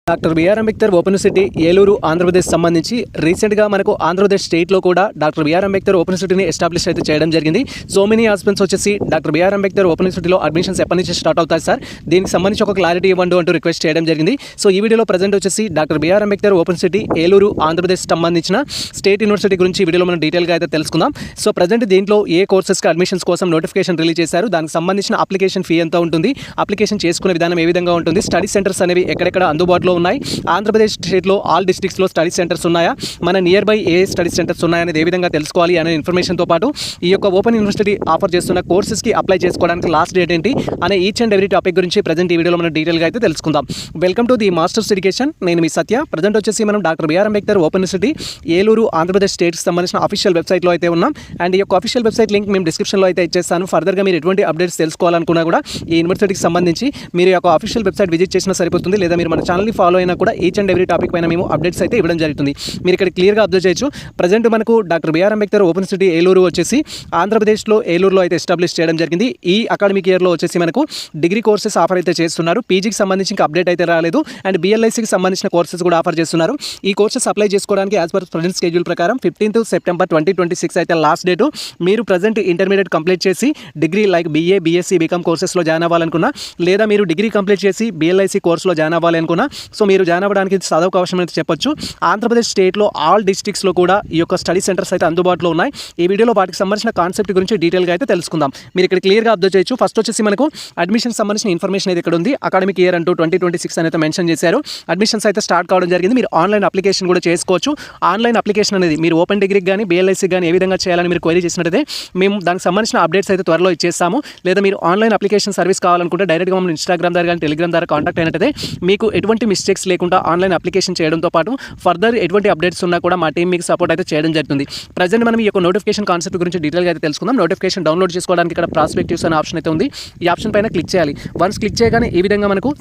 Doctor BR Ambedkar open university Eluru Andhra Pradesh సంబంధించి రీసెంట్గా మనకు ఆంధ్రప్రదేశ్ స్టేట్లో కూడా డాక్టర్ బిఆర్ అంబేద్కర్ ఓపెన్ యూనివర్సిటీని ఎస్టాబ్లిష్ అయితే చేయడం జరిగింది. సో మెనీ ఆస్పిరెంట్స్ వచ్చేసి డాక్టర్ బిఆర్ అంబేద్కర్ ఓపెన్ యూనివర్సిటీలో అడ్మిషన్స్ ఎప్పటి నుంచి స్టార్ట్ అవుతాయి సార్, దీనికి సంబంధించి ఒక క్లారిటీ ఇవ్వండి అంటూ రిక్వెస్ట్ చేయడం జరిగింది. సో ఈ వీడియోలో ప్రజెంట్ వచ్చేసి doctor BR Ambedkar open university Eluru Andhra Pradesh సంబంధించిన స్టేట్ యూనివర్సిటీ గురించి వీడియోలో మనం డీటెయిల్గా అయితే తెలుసుకుందాం. సో ప్రజెంట్ దీంట్లో ఏ కోర్సెస్కి అడ్మిషన్స్ కోసం నోటిఫికేషన్ రిలీజ్ చేశారు, దానికి సంబంధించిన అప్లికేషన్ ఫీ ఎంత ఉంటుంది, అప్లికేషన్ చేసుకునే విధానం ఏ విధంగా ఉంటుంది, స్టడీ సెంటర్స్ అనేవి ఎక్కడెక్కడ అందుబాటులో ఉన్నాయి, ఆంధ్రప్రదేశ్ స్టేట్లో ఆల్ డిస్ట్రిక్ట్స్లో స్టడీ సెంటర్స్ ఉన్నాయా, మన near by A study centres ఉన్నాయనేది ఏ విధంగా తెలుసుకోవాలి అనే ఇన్ఫర్మేషన్తో పాటు ఈ యొక్క ఓపెన్ యూనివర్సిటీ ఆఫర్ చేస్తున్న కోర్సెస్కి అప్లై చేసుకోవడానికి లాస్ట్ డేట్ ఏంటి అనే ఈచ్ అండ్ ఎవ్రీ టాపిక్ గురించి ప్రజెంట్ ఈ వీడియోలో మనం డీటెయిల్గా అయితే తెలుసుకుందాం. Welcome to the masters education, నేను మీ సత్య. ప్రజెంట్ వచ్చేసి మనం doctor BR Ambedkar open university Eluru Andhra Pradesh స్టేట్కి సంబంధించిన అఫీషియల్ వెబ్సైట్లో అయితే ఉన్నాం. అండ్ ఈ యొక్క అఫీషియల్ వెబ్సైట్ లింక్ మేము డిస్క్రిప్షన్లో అయితే ఇచ్చేస్తాను. ఫర్దర్గా మీరు ఎటువంటి అప్డేట్స్ తెలుసుకోవాలనుకున్నా కూడా ఈ యూనివర్సిటీకి సంబంధించి మీరు యొక్క అఫీషియల్ వెబ్సైట్ విజిట్ చేసినా సరిపోతుంది, లేదా మీరు మన ఛానల్ని ఫాలో అయినా కూడా ఈచ్ అండ్ ఎవ్రీ టాపిక్ పైన మేము అప్డేట్స్ అయితే ఇవ్వడం జరుగుతుంది. మీరు ఇక్కడ క్లియర్గా అబ్జర్వ్ చేయొచ్చు. ప్రజెంట్ మనకు doctor BR Ambedkar open university Eluru వచ్చేసి ఆంధ్రప్రదేశ్లో ఏలూరులో అయితే ఎస్టాబ్లిష్ చేయడం జరిగింది. ఈ అకాడమిక్ ఇయర్లో వచ్చేసి మనకు డిగ్రీ కోర్సెస్ ఆఫర్ అయితే చేస్తున్నారు. పీజీకి సంబంధించి ఇంకా అప్డేట్ అయితే రాలేదు. అండ్ బిఎల్ఐసికి సంబంధించిన కోర్సెస్ కూడా ఆఫర్ చేస్తున్నారు. ఈ కోర్సెస్ అప్లై చేసుకోవడానికి యాజ్ పర్ ప్రజెంట్ స్కెడ్యూల్ ప్రకారం 15th సెప్టెంబర్ 2026 అయితే లాస్ట్ డేటు. మీరు ప్రజెంట్ ఇంటర్మీడియట్ కంప్లీట్ చేసి degree like BA, BSc, BCom కోర్సెస్లో జాయిన్ అవ్వాలనుకున్నా, లేదా మీరు డిగ్రీ కంప్లీట్ చేసి బిఎల్ఐసి కోర్సులో జాయిన్ అవ్వాలి అనుకున్నా, సో మీరు జాయిన్ అవ్వడానికి చదవక అవసరం అయితే చెప్పొచ్చు. ఆంధ్రప్రదేశ్ స్టేట్లో ఆల్ డిస్ట్రిక్ట్స్లో కూడా ఈ యొక్క స్టడీ సెంటర్స్ అయితే అందుబాటులో ఉన్నాయి. ఈ వీడియోలో వాటికి సంబంధించిన కాన్సెప్ట్ గురించి డీటెయిల్గా అయితే తెలుసుకుందాం. మీరు ఇక్కడ క్లియర్గా అబ్జర్వ్ చేయొచ్చు. ఫస్ట్ వచ్చేసి మనకు అడ్మిషన్ సంబంధించిన ఇన్ఫర్మేషన్ అయితే ఇక్కడ ఉంది. అకాడమిక్ ఇయర్ అంటూ 2026 అనేది మెన్షన్ చేశారు. అడ్మిషన్స్ అయితే స్టార్ట్ కావడం జరిగింది. మీరు ఆన్లైన్ అప్లికేషన్ కూడా చేసుకోవచ్చు. ఆన్లైన్ అప్లికేషన్ అనేది మీరు ఓపెన్ డిగ్రీకి కానీ బిఎల్ఐసి కానీ ఏ విధంగా చేయాలని మీరు క్వైరీ చేసినట్లయితే మేము దానికి సంబంధించిన అప్డేట్స్ అయితే త్వరలో ఇచ్చేస్తాము. లేదా మీరు ఆన్లైన్ అప్లికేషన్ సర్వీస్ కావాలనుకుంటే డైరెక్ట్గా మమ్మల్ని ఇన్స్టాగ్రామ్ ద్వారా కానీ టెలిగ్రామ్ ద్వారా కాంటాక్ట్ అయినట్టయితే మీకు ఎటువంటి మిస్టేక్స్ లేకుండా ఆన్లైన్ అప్లికేషన్ చేయడంతో పాటు ఫర్దర్ ఎటువంటి అప్డేట్స్ ఉన్నా కూడా మా టీం మీకు సపోర్ట్ అయితే చేయడం జరుగుతుంది. ప్రజెంట్ మనం ఈ యొక్క నోటిఫికేషన్ కాన్సెప్ట్ గురించి డీటెయిల్గా అయితే తెలుసుకుందాం. నోటిఫికేషన్ డౌన్లోడ్ చేసుకోవడానికి ఇక్కడ ప్రాస్పెక్టివ్స్ అనే ఆప్షన్ అయితే ఉంది. ఈ ఆప్షన్ పైన క్లిక్ చేయాలి. వన్స్ క్లిక్ చేయగానే ఈ విధంగా మనకు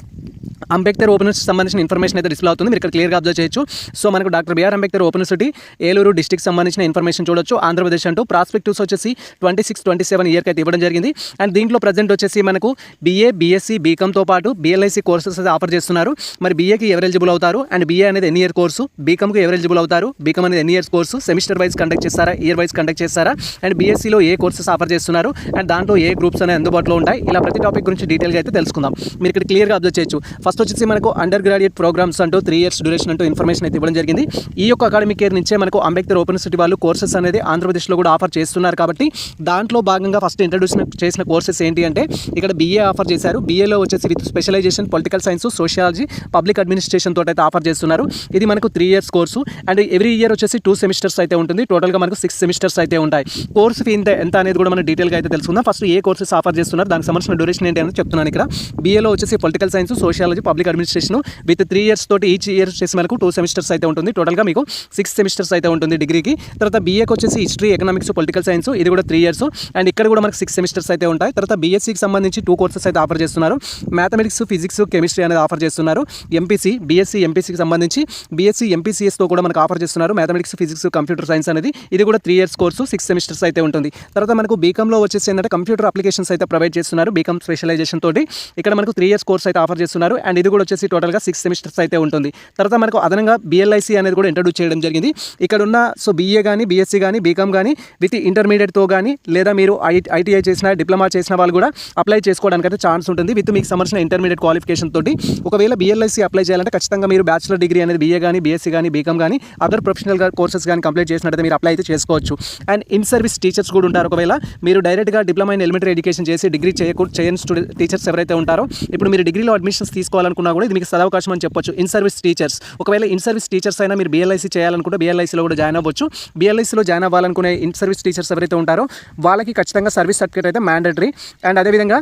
అంబేద్కర్ ఓపెన్ యూనివర్సిటీ సంబంధించిన ఇన్ఫర్మేషన్ అయితే డిస్ప్లే అవుతుంది. మీరు ఇక్కడ క్లియర్గా అబ్జర్వ్ చేయొచ్చు. సో మనకు doctor BR Ambedkar open university Eluru district సంబంధించిన ఇన్ఫర్మేషన్ చూడొచ్చు. ఆంధ్రప్రదేశ్ అంటూ ప్రాస్పెక్టివ్స్ వచ్చేసి 26-27 ఇయర్కి అయితే ఇవ్వడం జరిగింది. అండ్ దీంట్లో ప్రజెంట్ వచ్చేసి మనకు బీఏ, బీఎస్సీ, బీకామ్తో పాటు బిఎల్ఐసి కోర్సెస్ అయితే ఆఫర్ చేస్తున్నారు. మరి బీఏకి ఎవరు ఎలిజిబుల్ అవుతారు, అండ్ బీఏ అనేది ఎన్ని ఇయర్ కోర్సు, బీకామ్కి ఎవరు ఎలిజిబుల్ అవుతారు, బీకామ్ అనేది ఎన్ని years course, semester wise conduct చేస్తారా, ఇయర్ వైజ్ కండక్ట్ చేస్తారా, అండ్ బీఎస్సీలో ఏ కోర్సెస్ ఆఫర్ చేస్తున్నారు, అండ్ దాంట్లో ఏ గ్రూప్స్ అనేవి అందుబాటులో ఉంటాయి. ఇలా ప్రతి టాపిక్ గురించి డీటెయిల్గా అయితే తెలుసుకుందాం. మీరు ఇక్కడ క్లియర్గా అబ్జర్వ్ చేయొచ్చు. ఫస్ట్ వచ్చేసి మనకు అండర్ గ్రాడ్యుయేట్ ప్రోగ్రామ్స్ అంటూ 3 years డ్యూరేషన్ అంటూ ఇన్ఫర్మేషన్ అయితే ఇవ్వడం జరిగింది. ఈ యొక్క అకాడమిక్ ఇయర్ నుంచే మనకు అంబేద్కర్ ఓపెన్ యూనివర్సిటీ వాళ్ళు కోర్సెస్ అనేది ఆంధ్రప్రదేశ్లో కూడా ఆఫర్ చేస్తున్నారు. కాబట్టి దాంట్లో భాగంగా ఫస్ట్ ఇంట్రడ్యూస్ చేసిన కోర్సెస్ ఏంటి అంటే ఇక్కడ బీఏ ఆఫర్ చేశారు. బీఏలో వచ్చేసి with specialisation political science, sociology, public administration తోటి అయితే ఆఫర్ చేస్తున్నారు. ఇది మనకు 3 years course. And every year వచ్చేసి 2 semesters అయితే ఉంటుంది. టోటల్గా మనకు 6 semesters అయితే ఉంటాయి. కోర్సు ఫీ ఎంత అనేది కూడా మనం డీటెయిల్గా అయితే తెలుసుకుందాం. ఫస్ట్ ఏ కోర్సెస్ ఆఫర్ చేస్తున్నారు, దానికి సంబంధించిన డ్యూరేషన్ ఏంటి అని చెప్తున్నాను. ఇక్కడ బీఏలో వచ్చేసి political science, sociology, public administration with 3 years తోటి ఈచ్ ఇయర్ వచ్చేసి మనకు 2 semesters అయితే ఉంటుంది. టోటల్గా మీకు 6 semesters అయితే ఉంటుంది డిగ్రీకి. తర్వాత బీఏకి వచ్చేసి హిస్టరీ, ఎకనామిక్స్, పొలిటికల్ సైన్స్, ఇది కూడా 3 years. అండ్ ఇక్కడ కూడా మనకు 6 semesters అయితే ఉంటాయి. తర్వాత బీఎస్సీకి సంబంధించి 2 courses అయితే ఆఫర్ చేస్తున్నారు. మ్యాథమెటిక్స్, ఫిజిక్స్, కెమిస్ట్రీ అనేది ఆఫర్ చేస్తున్నారు. ఎంపీసీ, బీఎస్సీ, ఎంపీసీకి సంబంధించి బీఎస్సీ, ఎంపీసీఎస్తో కూడా మనకు ఆఫర్ చేస్తున్నారు. మ్యాథమెటిక్స్, ఫిజిక్స్, కంప్యూటర్ సైన్స్ అనేది ఇది కూడా 3 years కోర్సు, 6 semesters అయితే ఉంటుంది. తర్వాత మనకు బీకామ్లో వచ్చేసి ఏంటంటే కంప్యూటర్ అప్లికేషన్స్ అయితే ప్రొవైడ్ చేస్తున్నారు. బీకామ్ స్పెషలైజేషన్ తోటి ఇక్కడ మనకు 3 years కోర్స్ అయితే ఆఫర్ చేస్తున్నారు. అండ్ ఇది కూడా వచ్చేసి టోటల్గా 6 semesters అయితే ఉంటుంది. తర్వాత మనకు అదనంగా బిఎల్ఐసి అనేది కూడా ఇంట్రడ్యూస్ చేయడం జరిగింది. ఇక్కడ ఉన్న సో బీఏ కానీ, బీఎస్సీ కానీ, బీకామ్ కానీ విత్ ఇంటర్మీడియట్తో కానీ, లేదా మీరు ఐటీఐ చేసిన, డిప్లొమా చేసిన వాళ్ళు కూడా అప్లై చేసుకోవడానికి అయితే ఛాన్స్ ఉంటుంది విత్ మీకు సంబంధించిన ఇంటర్మీడియట్ క్వాలిఫికేషన్ తోటి. ఒకవేళ బిఎల్ఐసి అప్లై చేయాలంటే ఖచ్చితంగా మీరు బ్యాచిలర్ డిగ్రీ అనేది బీఏ కానీ, బీఎస్సీ కానీ, బీకామ్ కానీ అదర్ ప్రొఫెషనల్ కోర్సెస్ కానీ కంప్లీట్ చేసినట్టు మీరు అప్లై అయితే చేసుకోవచ్చు. అండ్ ఇన్ సర్వీస్ టీచర్స్ కూడా ఉంటారు. ఒకవేళ మీరు డైరెక్ట్గా డిప్లొమా ఇన్ ఎలిమెంటరీ ఎడ్యుకేషన్ చేసి డిగ్రీ చేయని టీచర్స్ ఎవరైతే ఉంటారో, ఇప్పుడు మీరు డిగ్రీలో అడ్మిషన్స్ తీసుకోవాలనుకున్నా కూడా ఇది మీకు సదవకాశం అని చెప్పొచ్చు. ఇన్ సర్వీస్ టీచర్స్, ఒకవేళ ఇన్ సర్వీస్ టీచర్స్ అయినా మీరు బిఎల్ఐసి చేయాలనుకుంటే బిఎల్ఐసిలో కూడా జాయిన్ అవ్వచ్చు. బిఎల్ఐసిలో జాయిన్ అవ్వాలనుకునే ఇన్ సర్వీస్ టీచర్స్ ఎవరైతే ఉంటారో వాళ్ళకి ఖచ్చితంగా సర్వీస్ సర్టిఫికేట్ అయితే మ్యాండేటరీ. అండ్ అదేవిధంగా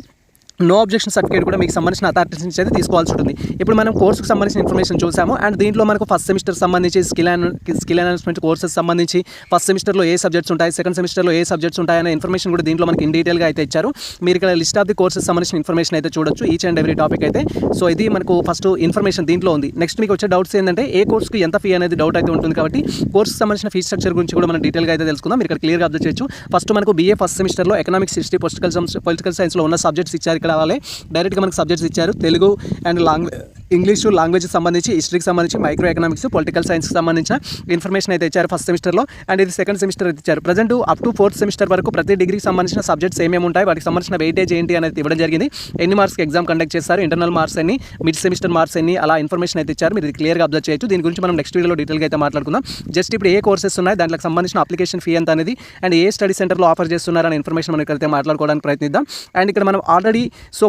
నో అబ్జెక్షన్ సర్టిఫికేట్ కూడా మీకు సంబంధించిన అథారిటీస్ నుంచి అయితే తీసుకోవాల్సి ఉంటుంది. ఇప్పుడు మనం కోర్సుకు సంబంధించిన ఇన్ఫర్మేషన్ చూసాము. అండ్ దీంట్లో మనకు ఫస్ట్ సెమిస్టర్ సంబంధించి స్కిల్ ఎన్హాన్స్మెంట్ కోర్సెస్ సంబంధించి ఫస్ట్ సెమిస్టర్లో ఏ సబ్జెక్ట్స్ ఉంటాయి, సెకండ్ సెమిస్టర్లో ఏ సబ్జెక్ట్స్ ఉంటాయనే ఇన్ఫర్మేషన్ కూడా దీంట్లో మనకి ఇన్ డీటెయిల్గా అయితే ఇచ్చారు. మీరు ఇక్కడ లిస్ట్ ఆఫ్ ది కోర్సెస్ సంబంధించిన ఇన్ఫర్మేషన్ అయితే చూడొచ్చు, ఈచ్ అండ్ ఎవ్రీ టాపిక్ అయితే. సో ఇది మనకు ఫస్ట్ ఇన్ఫర్మేషన్ దీంట్లో ఉంది. నెక్స్ట్ మీకు వచ్చే డౌట్స్ ఏంటంటే ఏ కోర్సుకి ఎంత ఫీ అనేది డౌట్ అయితే ఉంటుంది. కాబట్టి కోర్సుకు సంబంధించిన ఫీ స్ట్రక్చర్ గురించి కూడా మనం డీటెయిల్గా అయితే తెలుసుకుందాం. మీరు ఇక్కడ క్లియర్గా అబ్జర్వ్ చేయొచ్చు. ఫస్ట్ మనకు బీఏ ఫస్ట్ సెమిస్టర్లో ఎకనామిక్స్, హిస్టరీ, పొలిటికల్ సైన్స్లో ఉన్న సబ్జెక్ట్స్ ఇచ్చారు. ఇక్కడ వాళ్ళే డైరెక్ట్గా మనకు సబ్జెక్ట్స్ ఇచ్చారు. తెలుగు అండ్ ఇంగ్లీషు లాంగ్వేజ్కి సంబంధించి, హిస్టరీకి సంబంధించి, మైక్రో ఎకనామిక్స్, పొలిటికల్ సైన్స్కి సంబంధించిన ఇన్ఫర్మేషన్ అయితే ఇచ్చారు ఫస్ట్ సెమిస్టర్లో. అండ్ ఇది సెకండ్ సెమిస్టర్ అయితే ఇచ్చారు. Present up to 4th semester వరకు ప్రతి డిగ్రీకి సంబంధించిన సబ్జెక్ట్స్ ఏమేమి ఉంటాయి, వాటికి సంబంధించిన వెయిటేజ్ ఏంటి అనేది ఇవ్వడం జరిగింది. ఎన్ని మార్క్స్కి ఎగ్జామ్ కండక్ట్ చేస్తారు, ఇంటర్నల్ మార్క్స్ ఎన్ని, మిడ్ సెమిస్టర్ మార్క్స్ ఎన్ని, అలా ఇన్ఫర్మేషన్ అయితే ఇచ్చారు. మీరు ఇది క్లియర్గా అబ్జర్వ్ చేయొచ్చు. దీని గురించి మనం నెక్స్ట్ వీడియోలో డీటెయిల్గా అయితే మాట్లాడుకుందాం. జస్ట్ ఇప్పుడు ఏ కోర్సెస్ ఉన్నాయి, దానికి సంబంధించిన అప్లికేషన్ ఫీ ఎంత అనేది, అండ్ ఏ స్టడీ సెంటర్లో ఆఫర్ చేస్తున్నారనే ఇన్ఫర్మేషన్ మనం ఇక్కడైతే మాట్లాడుకోవడానికి ప్రయత్నిద్దాం. అండ్ ఇక్కడ మనం ఆల్రెడీ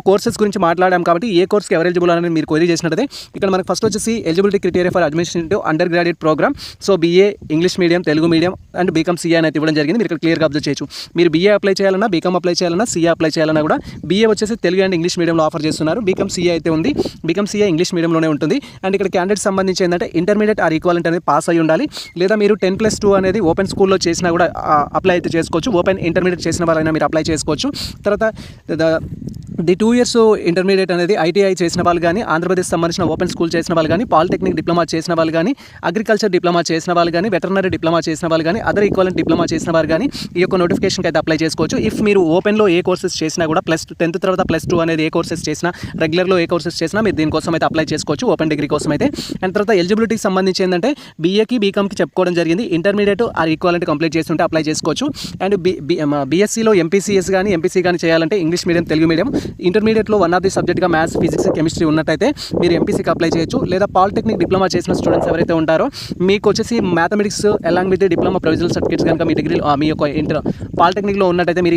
కోర్సెస్ గురించి మాట్లాడాం కాబట్టి ఏ కోర్స్కి ఎవరు ఎలిజిబుల్ అనేది మీరు క్వరీ చేసినట్లయితే ఇక్కడ మనకు ఫస్ట్ వచ్చేసి eligibility criteria for admission into undergraduate programme. BA English medium, Telugu medium and BCom CA అనేది ఇవ్వడం జరిగింది. మీరు ఇక్కడ క్లియర్గా అబ్జర్వ్ చేయొచ్చు. మీరు BA అప్లై చేయాలన్నా, బీకామ్ అప్లై చేయాలన్నా, సిఏ అప్లై చేయాలన్నా కూడా BA వచ్చేసి తెలుగు అండ్ ఇంగ్లీష్ మీడియంలో ఆఫర్ చేస్తున్నారు. బీకామ్ సిఏ అయితే ఉంది. బీకామ్ సిఏ ఇంగ్లీష్ మీడియంలోనే ఉంటుంది. అండ్ ఇక్కడ క్యాండిడేట్ సంబంధించి ఏంటంటే ఇంటర్మీడియట్ ఆర్ ఈక్వాలెంట్ అనేది పాస్ అయ్యి ఉండాలి. లేదా మీరు 10+2 అనేది ఓపెన్ స్కూల్లో చేసినా కూడా అప్లై అయితే చేసుకోవచ్చు. ఓపెన్ ఇంటర్మీడియట్ చేసిన వాళ్ళైనా మీరు అప్లై చేసుకోవచ్చు. తర్వాత 2 years ఇంటర్మీడియట్ అనేది ITI చేసిన వాళ్ళు కానీ, ఆంధ్రప్రదేశ్ సంబంధించిన ఓపెన్ స్కూల్ చేసిన వాళ్ళు కానీ, పాలిటెక్నిక్ డిప్లొమా చేసిన వాళ్ళు కానీ, అగ్రికల్చర్ డిప్లొమా చేసిన వాళ్ళు కానీ, వెటర్నరీ డిప్లొమా చేసిన వాళ్ళు కానీ, అదర్ ఈక్వలెంట్ డిప్లొమా చేసిన వారు కానీ ఈ యొక్క నోటిఫికేషన్కి అయితే అప్లై చేసుకోవచ్చు. ఇఫ్ మీరు ఓపెన్లో ఏ కోర్సెస్ చేసినా కూడా +10th తర్వాత +2 అనేది ఏ కోర్సెస్ చేసినా, రెగ్యులర్లో ఏ కోర్సెస్ చేసినా మీరు దీనికోసం అయితే అప్లై చేసుకోవచ్చు, ఓపెన్ డిగ్రీ కోసం అయితే. అండ్ తర్వాత ఎలిజిబిలిటీకి సంబంధించి ఏంటంటే BAకి బీకామ్కి చెప్పుకోవడం జరిగింది. ఇంటర్మీడియట్ ఆర్ ఈక్వలెంట్ కంప్లీట్ చేస్తుంటే అప్లై చేసుకోవచ్చు. అండ్ BScలో MPCS కానీ MPC కానీ చేయాలంటే ఇంగ్లీష్ మీడియం, తెలుగు మీడియం, ఇంటర్మీడియట్లో వన్ ఆఫ్ ది సబ్జెక్ట్గా మ్యాథ్స్, ఫిజిక్స్, కెమిస్ట్రీ ఉన్నట్టయితే మీరు MPCకి అప్లై చేయొచ్చు. లేదా పాలిటెక్నిక్ డిప్లొమా చేసిన స్టూడెంట్స్ ఎవరైతే ఉంటారో మీకు వచ్చేసి mathematics along with diploma provisional certificates కనుక మీ డిగ్రీ మీ యొక్క పాలిటెక్నిక్లో ఉన్నట్టయితే మీరు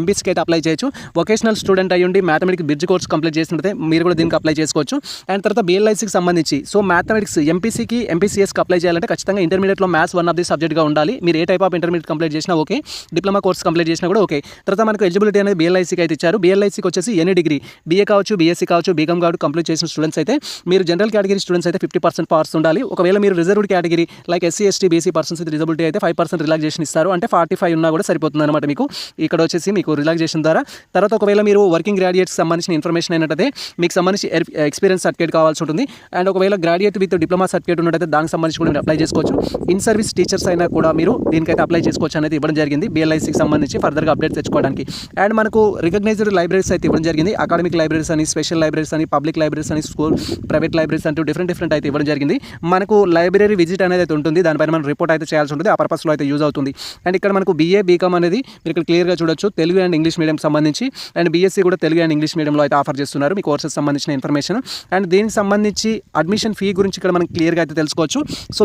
MPCకి అయితే అప్లై చేయొచ్చు. వొకేషనల్ స్టూడెంట్ అయ్యుండి మ్యాథమెటిక్స్ బ్రిడ్జ్ కోర్స్ కంప్లీట్ చేసినట్లయితే మీరు కూడా దీనికి అప్లై చేసుకోవచ్చు. అండ్ తర్వాత BLICకి సంబంధించి మ్యాథమెటిక్స్ MPCకి MPCSకి అప్లై చేయాలంటే ఖచ్చితంగా ఇంటర్మీడియట్లో మ్యాథ్స్ వన్ ఆఫ్ ది సబ్జెక్ట్గా ఉండాలి. మీరు ఏ టైప్ ఆఫ్ ఇంటర్మీడియట్ కంప్లీట్ చేసినా ఓకే, డిప్లొమా కోర్స్ కంప్లీట్ చేసినా కూడా ఓకే. తర్వాత మనకు ఎలిజిబిలిటీ అనేది BLICకి అయితే ఇచ్చారు. BLICకి వచ్చేసి ఎనీ డిగ్రీ, BA కావచ్చు, BSc కావచ్చు, బీకామ్ కావచ్చు కంప్లీట్ చేసిన స్టూడెంట్స్ అయితే, మీరు జనరల్ కేటగిరీ స్టూడెంట్స్ అయితే 50% పార్ట్స్ ఉండాలి. ఒకవేళ మీరు reserved category like SC ST BC persons with disability అయితే 5% రిలాక్సేషన్ ఇస్తారు. అంటే 45 ఉన్నా కూడా సరిపోతుంది అనమాట మీకు ఇక్కడ వచ్చేసి మీకు రిలాక్సేషన్ ద్వారా. తర్వాత ఒకవేళ మీరు వర్కింగ్ గ్రాడ్యుయేట్స్ సంబంధించిన ఇన్ఫర్మేషన్ అయినట్టయితే మీకు సంబంధించి ఎక్స్పీరియన్స్ సర్టిఫికేట్ కావాల్సి ఉంటుంది. అండ్ ఒకవేళ గ్రాడ్యుయేట్ విత్ డిప్లొమా సర్టిఫికేట్ ఉన్నట్టయితే దానికి సంబంధించి కూడా మీరు అప్లై చేసుకోవచ్చు. ఇన్ సర్వీస్ టీచర్స్ అయినా కూడా మీరు దీనికైతే అప్లై చేసుకోవచ్చు అనేది ఇవ్వడం జరిగింది BLICకి సంబంధించి ఫర్దర్గా అప్డేట్స్ తెచ్చుకోవడానికి. అండ్ మనకు రికగ్నైజ్డ్ లైబ్రరీస్ అయితే ఇవ్వడం జరిగింది. అకాడమిక్ లైబ్రరీస్ అని, స్పెషల్ లైబ్రరీస్ అని, పబ్లిక్ లైబ్రరీస్ అని, స్కూల్ ప్రైవేట్ లైబ్రరీస్ అంటూ డిఫరెంట్ అయితే ఇవ్వడం జరిగింది. మనకు లైబ్రరీ విజిట్ అనేది అయితే ఉంటుంది. దానిపైన మనం రిపోర్ట్ అయితే చేయాల్సి ఉంటుంది. ఆ పర్పస్లో అయితే యూజ్ అవుతుంది. అండ్ ఇక్కడ మనకు BA బీకామ్ అనేది మీరు ఇక్కడ క్లియర్గా చూడొచ్చు, తెలుగు అండ్ ఇంగ్లీష్ మీడియం సంబంధించి. అండ్ BSc కూడా తెలుగు అండ్ ఇంగ్లీష్ మీడియంలో అయితే ఆఫర్ చేస్తున్నారు మీ కోర్సెస్ సంబంధించిన ఇన్ఫర్మేషన్. అండ్ దీనికి సంబంధించి అడ్మిషన్ ఫీ గురించి ఇక్కడ మనం క్లియర్గా అయితే తెలుసుకోవచ్చు.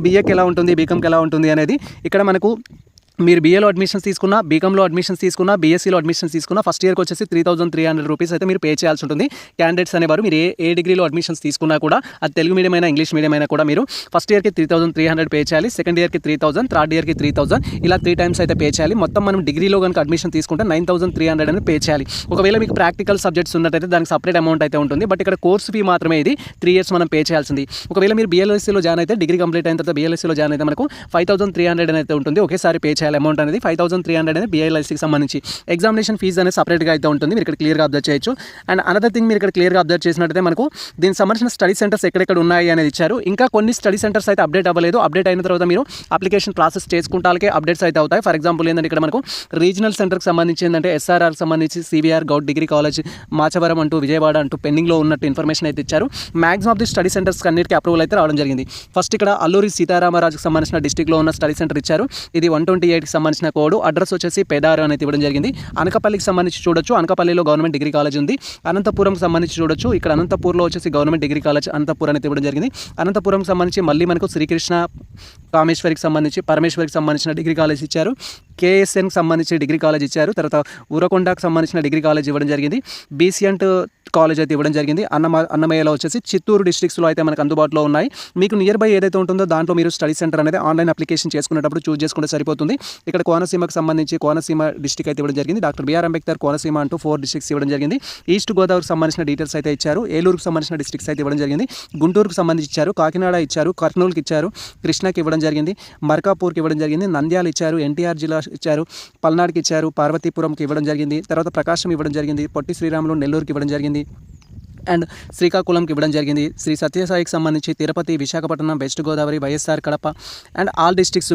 BAకి ఎలా ఉంటుంది, బీకామ్కి ఎలా ఉంటుంది అనేది ఇక్కడ మనకు మీరు BAలో అడ్మిషన్స్ తీసుకున్నా, బీకామ్లో అడ్మిషన్స్ తీసుకున్నా, BScలో అడ్మిషన్స్ తీసుకున్నా ఫస్ట్ ఇయర్కి వచ్చేసి 3,300 రూపీస్ అయితే మీరు పే చేయాల్సి ఉంటుంది. క్యాండిడేట్స్ అనేవారు మీరు ఏ డిగ్రీలో అడ్మిషన్స్ తీసుకున్నా కూడా, అది తెలుగు మీడియం అయినా ఇంగ్లీష్ మీడియం అయినా కూడా మీరు ఫస్ట్ ఇయర్కి 3,300 పే చేయాలి, సెకండ్ ఇయర్కి 3,000, థర్డ్ ఇయర్కి 3,000, ఇలా 3 times అయితే పే చేయాలి. మొత్తం మనం డిగ్రీలో కనుక అడ్మిషన్ తీసుకుంటే 9,300 అనేది పే చేయాలి. ఒకవేళ మీకు ప్రాక్టికల్ సబ్జెక్ట్స్ ఉన్నట్టయితే దానికి సపరేట్ అమౌంట్ అయితే ఉంటుంది. బట్ ఇక్కడ కోర్స్ ఫీ మాత్రమే ఇది 3 years మనం పే చేయాల్సింది. ఒకవేళ మీరు BLSCలో జాయిన్ అయితే, డిగ్రీ కంప్లీట్ అయిన తర్వాత BLSCలో జాయిన్ అయితే మనకు 5,300 అయితే ఉంటుంది. ఒకేసారి పే చేయాలి అమౌంట్ అనేది 5,300 అనేది BLICకి సంబంధించి. ఎగ్జామినేషన్ ఫీజు అనేది సపరేట్గా అయితే ఉంటుంది. మీరు ఇక్కడ క్లియర్గా అబ్జర్వ్ చేయొచ్చు. అండ్ అనదర్ థింగ్ మీరు ఇక్కడ క్లియర్గా అబ్జర్వ్ చేసినట్టయితే మనకు దీనికి సంబంధించిన స్టడీ సెంటర్స్ ఎక్కడెక్కడ ఉన్నాయి అనేది ఇచ్చారు. ఇంకా కొన్ని స్టడీ సెంటర్స్ అయితే అప్డేట్ అవ్వలేదు. అప్డేట్ అయిన తర్వాత మీరు అప్లికేషన్ ప్రాసెస్ చేసుకుంటాకే అప్డేట్స్ అయితే అవుతాయి. ఫర్ ఎగ్జాంపుల్ ఏంటంటే ఇక్కడ మనకు రీజనల్ సెంటర్కి సంబంధించి ఏంటంటే SRR సంబంధించి CVR Goud degree college Machavaram అంటూ, విజయవాడ అంటూ పెండింగ్లో ఉన్నట్టు ఇన్ఫర్మేషన్ అయితే ఇచ్చారు. Maximum of the study centres అన్నిటికీ అప్రూవల్ అయితే రావడం జరిగింది. ఫస్ట్ ఇక్కడ అల్లూరి సీతారామరాజుకు సంబంధించిన డిస్టిక్లో ఉన్న స్టడీ సెంటర్ ఇచ్చారు. ఇది 128కి సంబంధించిన కోడ్. అడ్రస్ వచ్చేసి పేదారు అనేది ఇవ్వడం జరిగింది. అనకాపల్లికి సంబంధించి చూడొచ్చు, అనకాపల్లిలో గవర్నమెంట్ డిగ్రీ కాలేజ్ ఉంది. అనంతపురంకి సంబంధించి చూడొచ్చు, ఇక్కడ అనంతపూర్లో వచ్చేసి గవర్నమెంట్ డిగ్రీ కాలేజ్ అనంతపురం అనేది ఇవ్వడం జరిగింది. అనంతపురంకి సంబంధించి మళ్ళీ మనకు శ్రీకృష్ణ కామేశ్వరికి సంబంధించి, పరమేశ్వరికి సంబంధించిన డిగ్రీ కాలేజ్ ఇచ్చారు. KSNకి సంబంధించి డిగ్రీ కాలేజ్ ఇచ్చారు. తర్వాత ఊరకొండకు సంబంధించిన డిగ్రీ కాలేజ్ ఇవ్వడం జరిగింది. BCNT కాలేజ్ అయితే ఇవ్వడం జరిగింది. అన్నమయ్యలో వచ్చేసి చిత్తూరు డిస్ట్రిక్ట్స్లో అయితే మనకు అందుబాటులో ఉన్నాయి. మీకు నియర్ బై ఏదైతే ఉంటుందో దాంట్లో మీరు స్టడీ సెంటర్ అనేది ఆన్లైన్ అప్లికేషన్ చేసుకునేటప్పుడు చూస్ చేసుకుంటే సరిపోతుంది. ఇక్కడ కోనసీమకు సంబంధించి కోనసీమ డిస్ట్రిక్ట్ అయితే ఇవ్వడం జరిగింది. డాక్టర్ బిఆర్ అంబేద్కర్ కోనసీమ అంటూ 4 districts ఇవ్వడం జరిగింది. ఈస్ట్ గోదావరికి సంబంధించిన డీటెయిల్స్ అయితే ఇచ్చారు. ఏలూరుకు సంబంధించిన డిస్ట్రిక్ట్స్ అయితే ఇవ్వడం జరిగింది. గుంటూరుకు సంబంధించి ఇచ్చారు, కాకినాడ ఇచ్చారు, కర్నూలుకి ఇచ్చారు, కృష్ణాకి ఇవ్వడం జరిగింది, మర్కాపూర్కి ఇవ్వడం జరిగింది, నంద్యాల ఇచ్చారు, NTR జిల్లా ఇచ్చారు, పల్నాడుకి ఇచ్చారు, పార్వతీపురంకి ఇవ్వడం జరిగింది. తర్వాత ప్రకాశం ఇవ్వడం జరిగింది, పొట్టి శ్రీరాములు నెల్లూరుకి ఇవ్వడం జరిగింది. అండ్ శ్రీకాకుళంకి ఇవ్వడం జరిగింది. శ్రీ సత్యసాయికి సంబంధించి Tirupati, Visakhapatnam, west Godavari, YSR Kadapa and all districts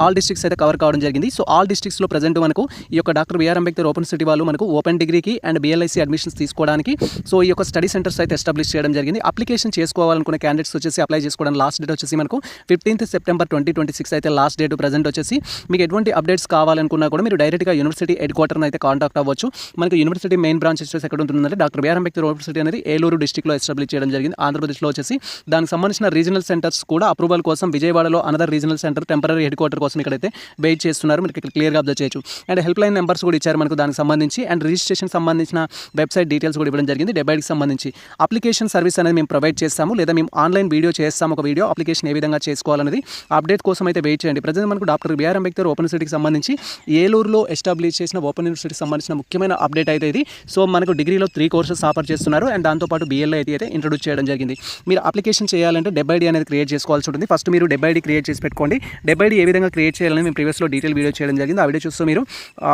all districts అయితే కవర్ కావడం జరిగింది. సో ఆల్ డిస్ట్రిక్ట్స్లో ప్రజెంట్ మనకు ఈ యొక్క doctor BR Ambedkar open city వాళ్ళు మనకు ఓపెన్ డిగ్రీకి అండ్ బిఎల్ఐసి అడ్మిషన్స్ తీసుకోవడానికి సో ఈ యొక్క స్టడీ సెంటర్స్ అయితే ఎస్టాబ్లిష్ చేయడం జరిగింది. అప్లికేషన్ చేసుకోవాలనుకునే క్యాండిడేట్స్ వచ్చేసి అప్లై చేసుకోవడానికి లాస్ట్ డేట్ వచ్చేసి మనకు 15th September 2026 అయితే లాస్ట్ డేట్. ప్రజెంట్ వచ్చేసి మీకు ఎటువంటి అప్డేట్స్ కావాలనుకున్నా కూడా మీరు డైరెక్ట్గా యూనివర్సిటీ హెడ్ క్వార్టర్ని అయితే కాంటాక్ట్ అవ్వచ్చు. మనకు యూనివర్సిటీ మెయిన్ బ్రాంచ్ వచ్చేసి ఎక్కడ ఉంటుందంటే doctor BR Ambedkar open city అనేది ఏలూరు డిస్ట్రిక్ట్లో ఎస్టాబ్లిష్ చేయడం జరిగింది. ఆంధ్రప్రదేశ్లో వచ్చేసి దానికి సంబంధించిన రీజనల్ సెంటర్స్ కూడా అప్రూవల్ కోసం విజయవాడలో another regional centre temporary head quarter కోసం ఇక్కడైతే వెయిట్ చేస్తున్నారు. మీరు ఇక్కడ క్లియర్గా అబ్జర్వ్ చేయొచ్చు. అండ్ హెల్ప్ లైన్ నెంబర్స్ కూడా ఇచ్చారు మనకు దానికి సంబంధించి. అండ్ రిజిస్ట్రేషన్ సంబంధించిన వెబ్సైట్ డీటెయిల్స్ కూడా ఇవ్వడం జరిగింది. డెబైట్కి సంబంధించి అప్లికేషన్ సర్వీస్ అనేది మేము ప్రొవైడ్ చేస్తాము, లేదా మేము ఆన్లైన్ వీడియో చేస్తాము. ఒక వీడియో అప్లికేషన్ ఏ విధంగా చేసుకోవాలనేది అప్డేట్ కోసం అయితే వెయిట్ చేయండి. ప్రజెంట్ మనకు డాక్టర్ బిఆర్ అంబేద్కర్ ఓపెన్ యూనివర్సిటీకి సంబంధించి ఏలూరులో ఎస్టాబ్లిష్ చేసిన ఓపెన్ యూనివర్సిటీకి సంబంధించిన ముఖ్యమైన అప్డేట్ అయితే ఇది. సో మనకు డిగ్రీలో 3 కోర్సెస్ ఆఫర్ చేస్తున్నారు. అండ్ దాంతోపాటు బిఎల్ఐ అయితే ఇంట్రొడ్యూస్ చేయడం జరిగింది. మీరు అప్లికేషన్ చేయాలంటే డెబైడి అనేది క్రియేట్ చేసుకోవాల్సి ఉంటుంది. ఫస్ట్ మీరు డెబైడి క్రియేట్ చేసి పెట్టుకోండి. డెబైడి ఏ విధంగా క్రియేట్ చేయాలని మేము ప్రీవియస్లో డీటెయిల్ వీడియో చేయడం జరిగింది. ఆ వీడియో చూస్తూ మీరు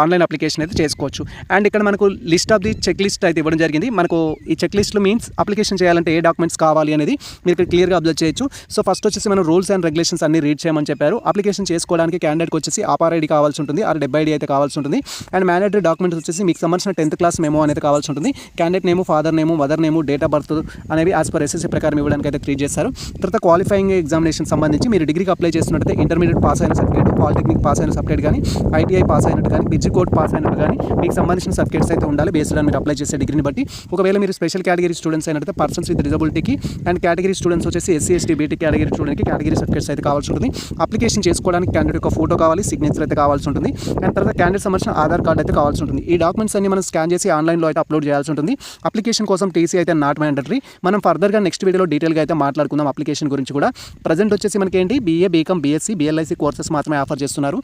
ఆన్లైన్ అప్లికేషన్ అయితే చేసుకోవచ్చు. అండ్ ఇక్కడ మనకు list of the check list అయితే ఇవ్వడం జరిగింది. మనకు ఈ చెక్ లిస్ట్లో మీన్స్ అప్లికేషన్ చేయాలంటే ఏ డాక్యుమెంట్స్ కావాలి అనేది మీరు ఇక్కడ క్లియర్గా అబ్జర్వ్ చేయొచ్చు. సో ఫస్ట్ వచ్చేసి మనం రూల్స్ అండ్ రెగ్యులేషన్స్ అన్ని రీడ్ చేయమని చెప్పారు. అప్లికేషన్ చేసుకోవడానికి క్యాండిడేట్కి వచ్చేసి ఆపార్ ఐడి కావాల్సి ఉంటుంది, ఆ డెబైడి అయితే కావాల్సి ఉంటుంది. అండ్ మ్యాండేటరీ డాక్యుమెంట్స్ వచ్చేసి మీకు సంబంధించిన 10th క్లాస్ మెమో అనేది కావాల్సి ఉంటుంది. Candidate name, father name, mother name, date of birth అనేవి యాజ్ పర్ ఎస్ఎస్సీ ప్రకారం ఇవ్వడానికి అయితే క్రియేట్ చేస్తారు. తర్వాత క్వాలిఫైయింగ్ ఎగ్జామినేషన్ సంబంధించి మీరు డిగ్రీకి అప్లై చేస్తున్నట్టయితే ఇంటర్మీడియట్ పాస్ అయిన సర్టిఫికేట్, పాలిటెక్నిక్ పాస్ అయిన సర్టిఫికేట్ కానీ, ఐటీఐ పాస్ అయినట్టు కానీ, పిజి కోడ్ పాస్ అయినట్టు కానీ మీకు సంబంధించిన సర్టిఫికేట్స్ అయితే ఉండాలి బేస్డ్ ఆన్ మీరు అప్లై చేసే డిగ్రీని బట్టి. ఒకవేళ మీరు స్పెషల్ కేటగిరీ స్టూడెంట్స్ అయినట్టు పర్సన్స్ విత్ డిజబిలిటీకి అండ్ కేటగిరీ స్టూడెంట్స్ వచ్చేసి ఎస్సీ ఎస్టీ బీటీ కేటగిరీ స్టూడెంట్కి కేటగిరీ సర్టిఫికేట్స్ అయితే కావాల్సి ఉంటుంది. అప్లికేషన్ చేసుకోవడానికి క్యాండిడేట్ యొక్క ఫోటో కావాలి, సిగ్నేచర్ అయితే కావాల్సి ఉంటుంది. అండ్ తర్వాత క్యాండిడేట్ సంబంధించిన ఆధార్ కార్డ్ అయితే కావాల్సి ఉంటుంది. ఈ డాక్యుమెంట్స్ అన్ని మనం స్కాన్ చేసి ఆన్లైన్లో అయితే అప్లోడ్ చేయాల్సి ఉంటుంది. అప్లికేషన్ కోసం టీసీ అయితే నాట్ మ్యాండటరీ. మనం ఫర్దర్గా నెక్స్ట్ వీడియోలో డీటెయిల్గా అయితే మాట్లాడుకుందాం అప్లికేషన్ గురించి కూడా. ప్రజెంట్ వచ్చేసి మనకి ఏంటి BA, BCom, BSc, BLIC courses మాత్రమే ఆఫర్ చేస్తున్నారు.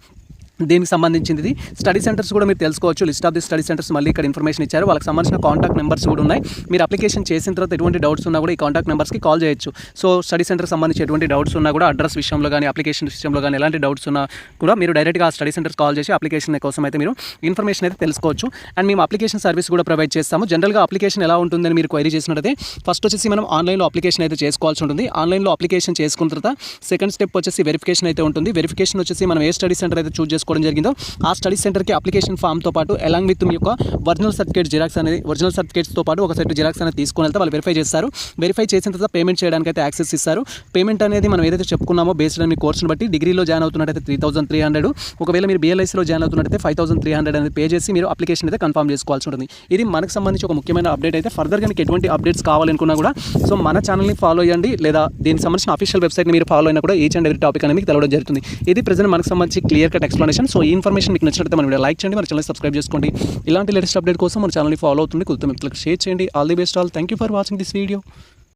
దీనికి సంబంధించింది స్టడీ సెంటర్స్ కూడా మీరు తెలుసుకోవచ్చు. List of the study centres మళ్ళీ ఇక్కడ ఇన్ఫర్మేషన్ ఇచ్చారు. వాళ్ళకి సంబంధించిన కాంటాక్ట్ నెంబర్స్ కూడా ఉన్నాయి. మీరు అప్లికేషన్ చేసిన తర్వాత ఎటువంటి డౌట్స్ ఉన్నా కూడా ఈ కాంటాక్ట్ నెంబర్స్కి కాల్ చేయొచ్చు. సో స్టడీ సెంటర్కి సంబంధించి ఎటువంటి డౌట్స్ ఉన్నా కూడా అడ్రస్ విషయంలో కానీ, అప్లికేషన్ విషయంలో కానీ ఎలాంటి డౌట్స్ ఉన్నా కూడా మీరు డైరెక్ట్గా ఆ స్టడీ సెంటర్స్ కాల్ చేసి అప్లికేషన్ కోసం అయితే మీరు ఇన్ఫర్మేషన్ అయితే తెలుసుకోవచ్చు. అండ్ మేము అప్లికేషన్ సర్వీస్ కూడా ప్రొవైడ్ చేస్తాము. జనరల్గా అప్లికేషన్ ఎలా ఉంటుందని మీరు క్వైరీ చేసినట్టయితే ఫస్ట్ వచ్చేసి మనం ఆన్లైన్లో అప్లికేషన్ అయితే చేసుకోవాల్సి ఉంటుంది. ఆన్లైన్లో అప్లికేషన్ చేసుకున్న తర్వాత సెకండ్ స్టెప్ వచ్చేసి వెరిఫికేషన్ అయితే ఉంటుంది. వెరిఫికేషన్ వచ్చేసి మనం ఏ స్టడీ సెంటర్ అయితే చూస్ చేసుకోవడం జరిగిందో ఆ స్టడీ సెంటర్కి అప్లికేషన్ ఫామ్తో పాటు అలాంగ్ విత్ మీ యొక్క ఒరిజినల్ సర్టిఫికేట్స్తో పాటు ఒక సెట్ జిరాక్స్ అనేది తీసుకుని వెళ్తే వాళ్ళు వెరిఫై చేస్తారు. వెరిఫై చేసిన తర్వాత పేమెంట్ చేయడానికి అయితే యాక్సెస్ ఇస్తారు. పేమెంట్ అనేది మనం ఏదైతే చెప్పుకున్నామో బేస్డ్ ఆన్ మీ కోర్సును బట్టి డిగ్రీలో జాయిన్ అవుతున్నట్టయితే 3,300, ఒకవేళ మీరు బిఎల్ఐసీలో జాయిన్ అవుతున్నట్టయితే 5,300 అనేది పే చేసి మీరు అప్లికేషన్ అయితే కన్ఫర్మ్ చేసుకోవాల్సి ఉంటుంది. ఇది మనకు సంబంధించి ఒక ముఖ్యమైన అప్డేట్. అయితే ఫర్దర్గా మీకు ఎటువంటి అప్డేట్స్ కావాలనుకున్నా కూడా సో మన ఛానల్ని ఫాలో అయ్యండి, లేదా దీనికి సంబంధించిన అఫీషియల్ వెబ్సైట్ని మీరు ఫాలో అయినా కూడా ఈచ్ అండ్ ఎవరీ టాపిక్ అనేది మీకు తెలవడం జరుగుతుంది. ఇది ప్రజెంట్ మనకు సంబంధించి క్లియర్ కట్ ఎక్స్ప్లెనేషన్. సో ఈ ఇన్ఫర్మేషన్ మీకు నచ్చినట్లయితే మన వీడియో లైక్ చేయండి, మన ఛానల్ సబ్స్క్రైబ్ చేసుకోండి. ఇలాంటి లేటెస్ట్ అప్డేట్ కోసం మన ఛానల్ని ఫాలో అవుతుంది, కొత్త మిత్రులకు షేర్ చేయండి. All the best all. Thank you for watching this video.